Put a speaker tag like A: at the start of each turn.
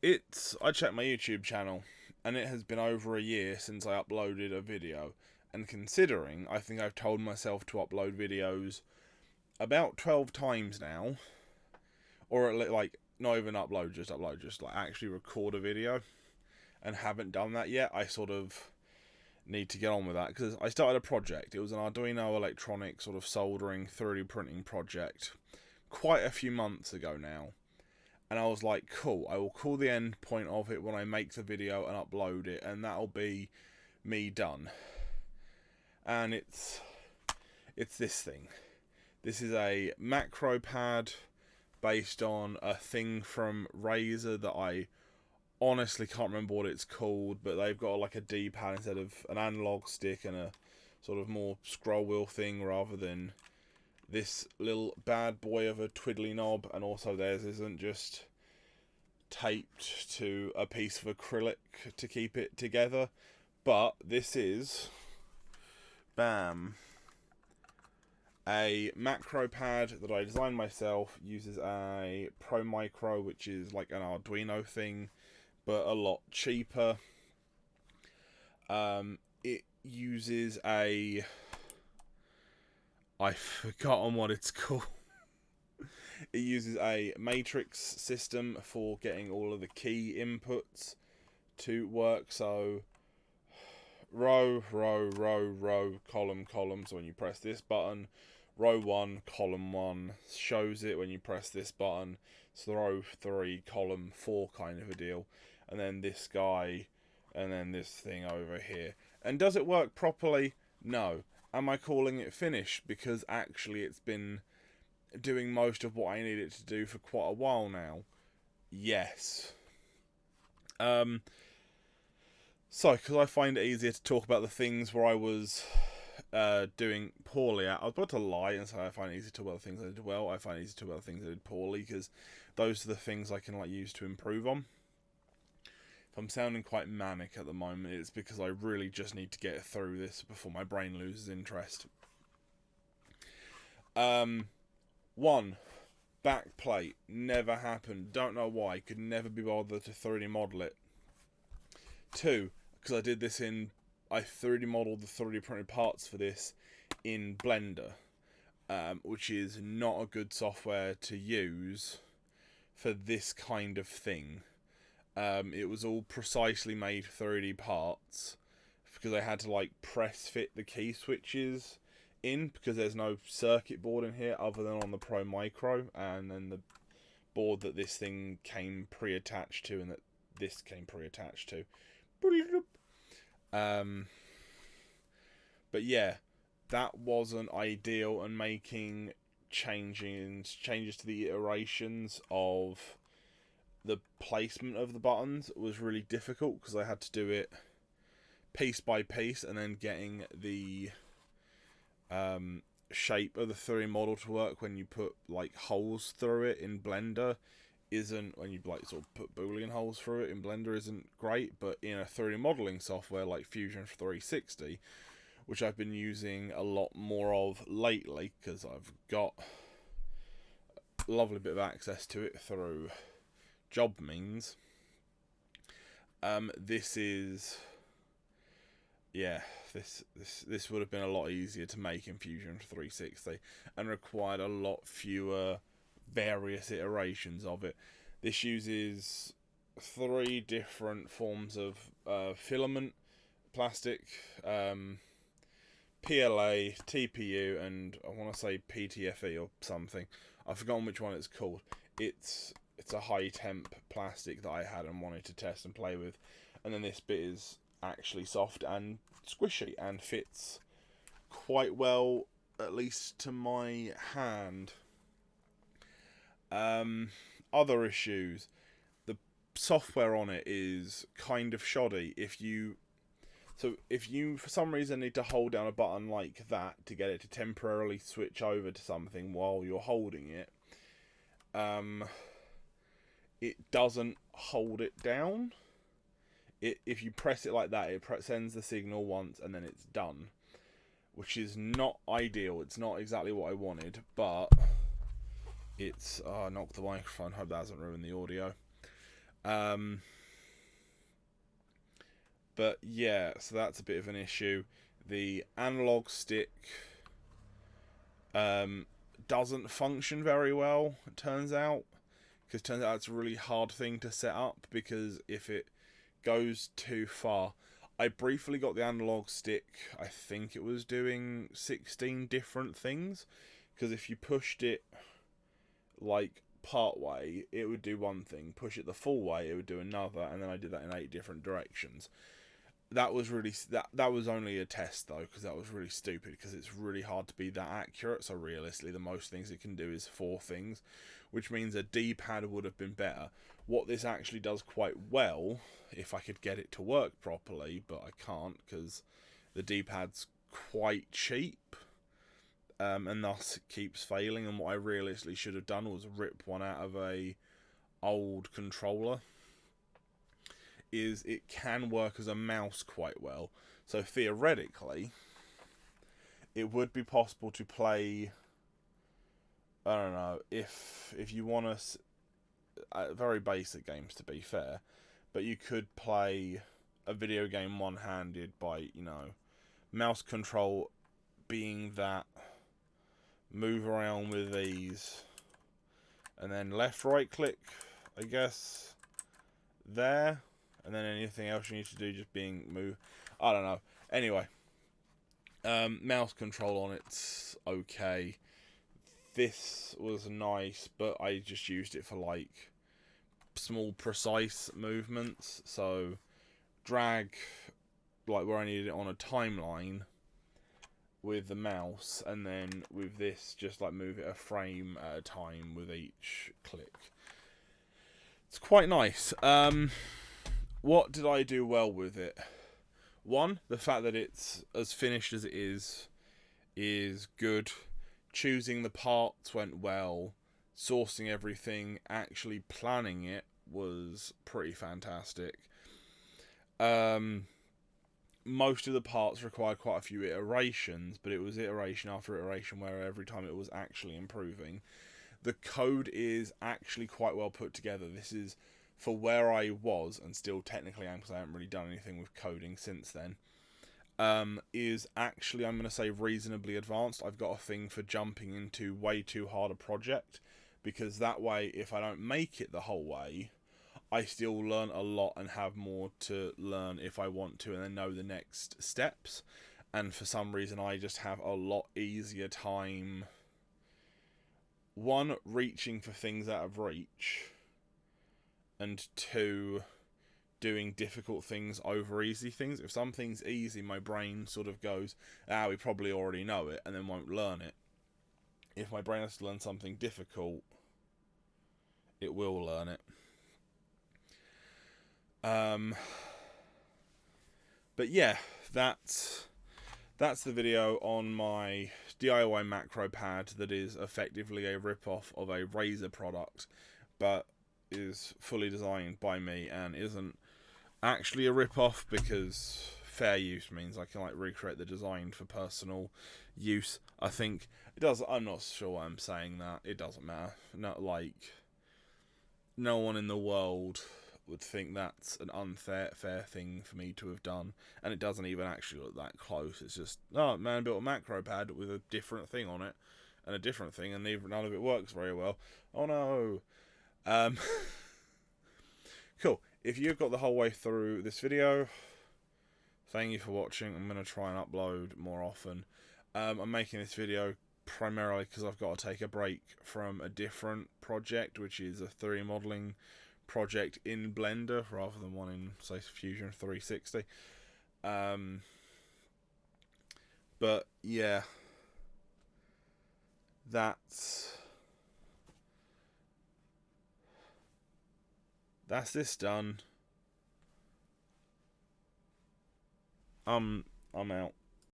A: I checked my YouTube channel, and it has been over a year since I uploaded a video. And considering, I think I've told myself to upload videos about 12 times now, or like not even upload, just like actually record a video, and haven't done that yet. I sort of need to get on with that because I started a project. It was an Arduino electronic sort of soldering 3D printing project quite a few months ago now. And I was like, cool, I will call the end point of it when I make the video and upload it, and that'll be me done. And it's this thing. This is a macro pad based on a thing from Razer that I honestly can't remember what it's called, but they've got like a D-pad instead of an analog stick and a sort of more scroll wheel thing rather than this little bad boy of a twiddly knob. And also theirs isn't just taped to a piece of acrylic to keep it together, but this is, bam, a macro pad that I designed myself. Uses a Pro Micro, which is like an Arduino thing but a lot cheaper. It uses a, I've forgotten what it's called. It uses a matrix system for getting all of the key inputs to work. So row, column, column. So when you press this button, row 1, column 1 shows it. When you press this button, it's row 3, column 4 kind of a deal. And then this guy, and then this thing over here. And does it work properly? No. Am I calling it finished? Because actually it's been doing most of what I need it to do for quite a while now. Yes. So, because I find it easier to talk about the things where I was doing poorly at. I was about to lie and say I find it easy to talk about the things I did well. I find it easy to talk about the things I did poorly, because those are the things I can like use to improve on. If I'm sounding quite manic at the moment, it's because I really just need to get through this before my brain loses interest. 1. Back plate. Never happened. Don't know why. Could never be bothered to 3D model it. 2. Because I did this I 3D modeled the 3D printed parts for this in Blender, which is not a good software to use for this kind of thing. It was all precisely made 3D parts because I had to like press fit the key switches in, because there's no circuit board in here other than on the Pro Micro, and then the board that this thing came pre-attached to and that this came pre-attached to. But yeah, that wasn't ideal, and making changes to the iterations of the placement of the buttons was really difficult, because I had to do it piece by piece, and then getting the shape of the 3D model to work when you put like holes through it in Blender isn't, when you like sort of put boolean holes through it in Blender, isn't great. But in a 3D modeling software like Fusion 360, which I've been using a lot more of lately because I've got a lovely bit of access to it through job means, this is, yeah, this would have been a lot easier to make in Fusion 360 and required a lot fewer various iterations of it. This uses 3 different forms of filament plastic, PLA, TPU, and I want to say PTFE or something. I've forgotten which one it's called. It's a high temp plastic that I had and wanted to test and play with. And then this bit is actually soft and squishy and fits quite well, at least to my hand. Other issues. The software on it is kind of shoddy. If you for some reason need to hold down a button like that to get it to temporarily switch over to something while you're holding it, it doesn't hold it down. If you press it like that, it sends the signal once and then it's done, which is not ideal. It's not exactly what I wanted, but it's... knocked the microphone. Hope that hasn't ruined the audio. Um, but yeah, so that's a bit of an issue. The analog stick um, doesn't function very well, it turns out. Because it turns out it's a really hard thing to set up, because if it goes too far... I briefly got the analog stick, I think it was doing 16 different things, because if you pushed it like part way, it would do one thing, push it the full way, it would do another, and then I did that in 8 different directions. That was really that was only a test though, because that was really stupid, because it's really hard to be that accurate. So realistically, the most things it can do is 4 things, which means a D-pad would have been better. What this actually does quite well, if I could get it to work properly, but I can't because the D-pad's quite cheap, and thus it keeps failing. And what I realistically should have done was rip one out of a old controller. Is it can work as a mouse quite well. So theoretically, it would be possible to play, I don't know, if you want to, very basic games to be fair, but you could play a video game one-handed by, you know, mouse control being that move around with these, and then left right click, I guess, there, and then anything else you need to do just being move. I don't know. Anyway, mouse control on it's okay. This was nice, but I just used it for like small precise movements. So drag like where I needed it on a timeline with the mouse, and then with this just like move it a frame at a time with each click. It's quite nice. What did I do well with it? One, the fact that it's as finished as it is good. Choosing the parts went well. Sourcing everything, actually planning it was pretty fantastic. Most of the parts required quite a few iterations, but it was iteration after iteration where every time it was actually improving. The code is actually quite well put together. This is for where I was, and still technically am because I haven't really done anything with coding since then, is actually, I'm going to say, reasonably advanced. I've got a thing for jumping into way too hard a project, because that way, if I don't make it the whole way, I still learn a lot and have more to learn if I want to, and then know the next steps. And for some reason, I just have a lot easier time, one, reaching for things out of reach, and two, doing difficult things over easy things. If something's easy, my brain sort of goes, we probably already know it, and then won't learn it. If my brain has to learn something difficult, it will learn it. But yeah, that's the video on my DIY macro pad that is effectively a rip-off of a Razer product, but is fully designed by me and isn't actually a rip-off, because fair use means I can like recreate the design for personal use. I think it does. I'm not sure why I'm saying that. It doesn't matter. Not like no one in the world would think that's an fair thing for me to have done, and it doesn't even actually look that close. It's just, oh, man built a macro pad with a different thing on it and a different thing, and none of it works very well. Oh no. Cool. If you've got the whole way through this video, thank you for watching. I'm going to try and upload more often. I'm making this video primarily because I've got to take a break from a different project, which is a 3D modeling project in Blender rather than one in, say, Fusion 360. But yeah, that's this done. I'm out.